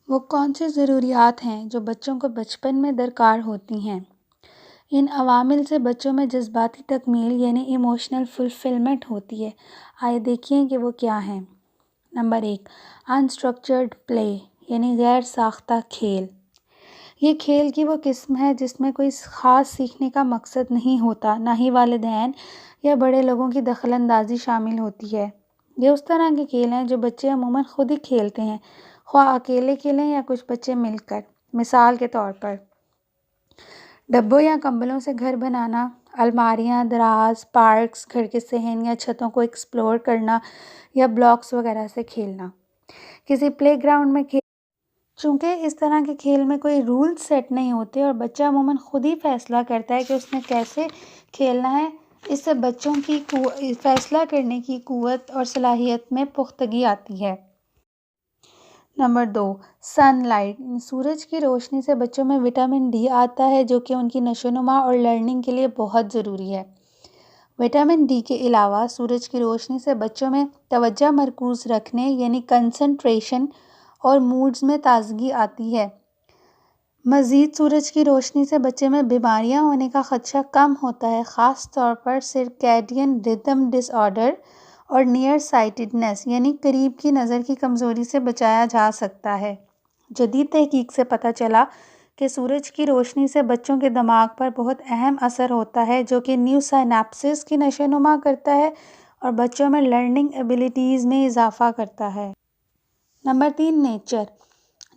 وہ کون سی ضروریات ہیں جو بچوں کو بچپن میں درکار ہوتی ہیں؟ ان عوامل سے بچوں میں جذباتی تکمیل یعنی ایموشنل فلفلمنٹ ہوتی ہے۔ آئے دیکھیں کہ وہ کیا ہیں۔ نمبر 1، انسٹرکچرڈ پلے یعنی غیر ساختہ کھیل۔ یہ کھیل کی وہ قسم ہے جس میں کوئی خاص سیکھنے کا مقصد نہیں ہوتا، نہ ہی والدین یا بڑے لوگوں کی دخل اندازی شامل ہوتی ہے۔ یہ اس طرح کے کھیل ہیں جو بچے عموماً خود ہی کھیلتے ہیں، خواہ اکیلے کھیلیں یا کچھ بچے مل کر۔ مثال کے طور پر ڈبوں یا کمبلوں سے گھر بنانا، الماریاں، دراز، پارکس، گھر کے صحن یا چھتوں کو ایکسپلور کرنا یا بلاکس وغیرہ سے کھیلنا۔ کسی پلے گراؤنڈ میں چونکہ اس طرح کے کھیل میں کوئی رول سیٹ نہیں ہوتے اور بچہ عموماً خود ہی فیصلہ کرتا ہے کہ اس نے کیسے کھیلنا ہے، اس سے بچوں کی فیصلہ کرنے کی قوت اور صلاحیت میں پختگی آتی ہے۔ نمبر 2، سن لائٹ سورج کی روشنی سے بچوں میں وٹامن ڈی آتا ہے جو کہ ان کی نشو و نما اور لرننگ کے لیے بہت ضروری ہے۔ وٹامن ڈی کے علاوہ سورج کی روشنی سے بچوں میں توجہ مرکوز رکھنے یعنی کنسنٹریشن اور موڈز میں تازگی آتی ہے۔ مزید سورج کی روشنی سے بچے میں بیماریاں ہونے کا خدشہ کم ہوتا ہے، خاص طور پر سرکیڈین ردم ڈس آرڈر اور نیئر سائٹڈنس یعنی قریب کی نظر کی کمزوری سے بچایا جا سکتا ہے۔ جدید تحقیق سے پتہ چلا کہ سورج کی روشنی سے بچوں کے دماغ پر بہت اہم اثر ہوتا ہے جو کہ نیو سائنیپسز کی نشو و نما کرتا ہے اور بچوں میں لرننگ ایبیلٹیز میں اضافہ کرتا ہے۔ نمبر 3،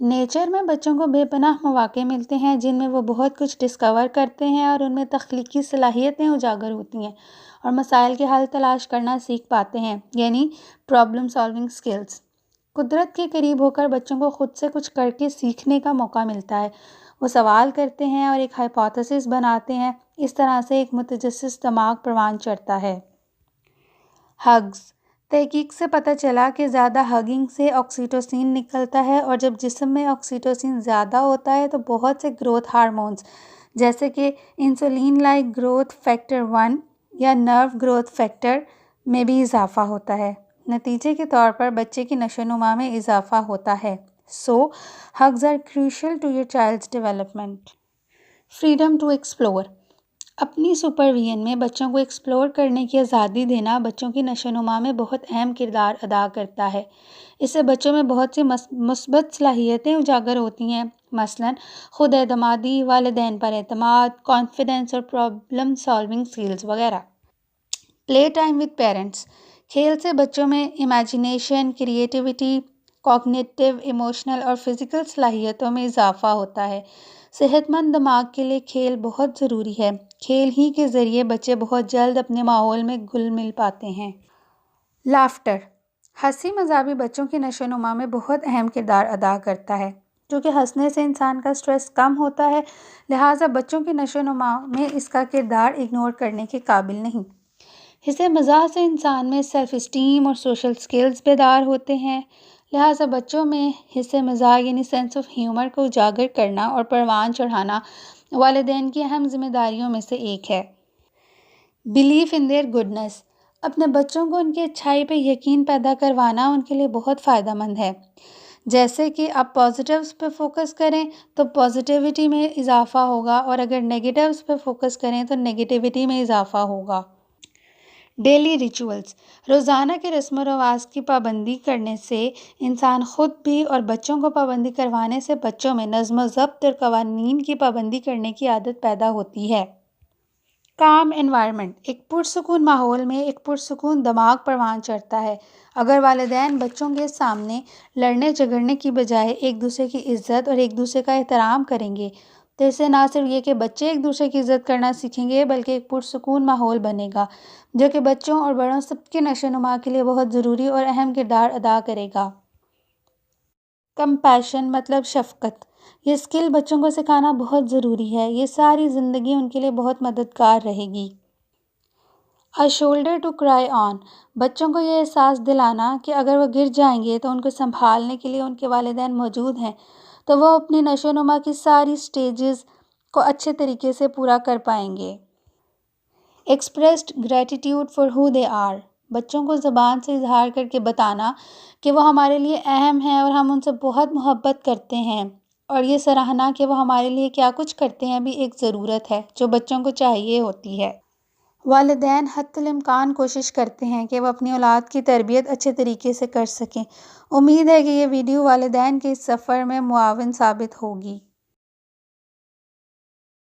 نیچر میں بچوں کو بے پناہ مواقع ملتے ہیں جن میں وہ بہت کچھ ڈسکور کرتے ہیں اور ان میں تخلیقی صلاحیتیں اجاگر ہوتی ہیں اور مسائل کے حل تلاش کرنا سیکھ پاتے ہیں، یعنی پرابلم سالونگ سکلز۔ قدرت کے قریب ہو کر بچوں کو خود سے کچھ کر کے سیکھنے کا موقع ملتا ہے۔ وہ سوال کرتے ہیں اور ایک ہائپوتھیسس بناتے ہیں، اس طرح سے ایک متجسس دماغ پروان چڑھتا ہے۔ ہگز تحقیق سے پتہ چلا کہ زیادہ ہگنگ سے آکسیٹوسن نکلتا ہے اور جب جسم میں آکسیٹوسن زیادہ ہوتا ہے تو بہت سے گروتھ ہارمونز جیسے کہ انسولین لائک گروتھ فیکٹر 1 یا نرو گروتھ فیکٹر میں بھی اضافہ ہوتا ہے۔ نتیجے کے طور پر بچے کی نشو و نما میں اضافہ ہوتا ہے۔ hugs are crucial to your child's development۔ Freedom to explore اپنی سپرویژن میں بچوں کو ایکسپلور کرنے کی آزادی دینا بچوں کی نشو و نما میں بہت اہم کردار ادا کرتا ہے۔ اس سے بچوں میں بہت سی مثبت صلاحیتیں اجاگر ہوتی ہیں، مثلاً خود اعتمادی، والدین پر اعتماد، کانفیڈنس اور پرابلم سالونگ سکلز وغیرہ۔ پلے ٹائم ود پیرنٹس کھیل سے بچوں میں امیجنیشن، کریٹیوٹی، کوگنیٹیو، ایموشنل اور فزیکل صلاحیتوں میں اضافہ ہوتا ہے۔ صحت مند دماغ کے لیے کھیل بہت ضروری ہے۔ کھیل ہی کے ذریعے بچے بہت جلد اپنے ماحول میں گھل مل پاتے ہیں۔ لافٹر ہنسی مذاق بھی بچوں کی نشو و نما میں بہت اہم کردار ادا کرتا ہے۔ کیونکہ ہنسنے سے انسان کا سٹریس کم ہوتا ہے، لہٰذا بچوں کی نشو و نما میں اس کا کردار اگنور کرنے کے قابل نہیں۔ ہنسی مذاق سے انسان میں سیلف اسٹیم اور سوشل سکلز بیدار ہوتے ہیں، لہٰذا بچوں میں ہنسی مذاق یعنی سینس آف ہیومر کو اجاگر کرنا اور پروان چڑھانا والدین کی اہم ذمہ داریوں میں سے ایک ہے۔ بلیف ان دیئر گڈنس اپنے بچوں کو ان کی اچھائی پہ یقین پیدا کروانا ان کے لیے بہت فائدہ مند ہے۔ جیسے کہ آپ پازیٹیوز پہ فوکس کریں تو پازیٹیوٹی میں اضافہ ہوگا اور اگر نیگیٹیوز پہ فوکس کریں تو نیگیٹیوٹی میں اضافہ ہوگا۔ ڈیلی ریچولز روزانہ کے رسم و رواج کی پابندی کرنے سے انسان خود بھی اور بچوں کو پابندی کروانے سے بچوں میں نظم و ضبط اور قوانین کی پابندی کرنے کی عادت پیدا ہوتی ہے۔ کام انوائرمنٹ ایک پرسکون ماحول میں ایک پرسکون دماغ پروان چڑھتا ہے۔ اگر والدین بچوں کے سامنے لڑنے جھگڑنے کی بجائے ایک دوسرے کی عزت اور ایک دوسرے کا احترام کریں گے تو اس سے نہ صرف یہ کہ بچے ایک دوسرے کی عزت کرنا سیکھیں گے بلکہ ایک پرسکون ماحول بنے گا جو کہ بچوں اور بڑوں سب کے نشو و نما کے لیے بہت ضروری اور اہم کردار ادا کرے گا۔ کمپیشن مطلب شفقت یہ اسکل بچوں کو سکھانا بہت ضروری ہے، یہ ساری زندگی ان کے لیے بہت مددگار رہے گی۔ A shoulder to cry on بچوں کو یہ احساس دلانا کہ اگر وہ گر جائیں گے تو ان کو سنبھالنے کے لیے ان کے والدین موجود ہیں تو وہ اپنی نشو و نما کی ساری سٹیجز کو اچھے طریقے سے پورا کر پائیں گے۔ Expressed gratitude for who they are بچوں کو زبان سے اظہار کر کے بتانا کہ وہ ہمارے لیے اہم ہیں اور ہم ان سے بہت محبت کرتے ہیں، اور یہ سراہنا کہ وہ ہمارے لیے کیا کچھ کرتے ہیں بھی ایک ضرورت ہے جو بچوں کو چاہیے ہوتی ہے۔ والدین حتی الامکان کوشش کرتے ہیں کہ وہ اپنی اولاد کی تربیت اچھے طریقے سے کر سکیں۔ امید ہے کہ یہ ویڈیو والدین کے اس سفر میں معاون ثابت ہوگی۔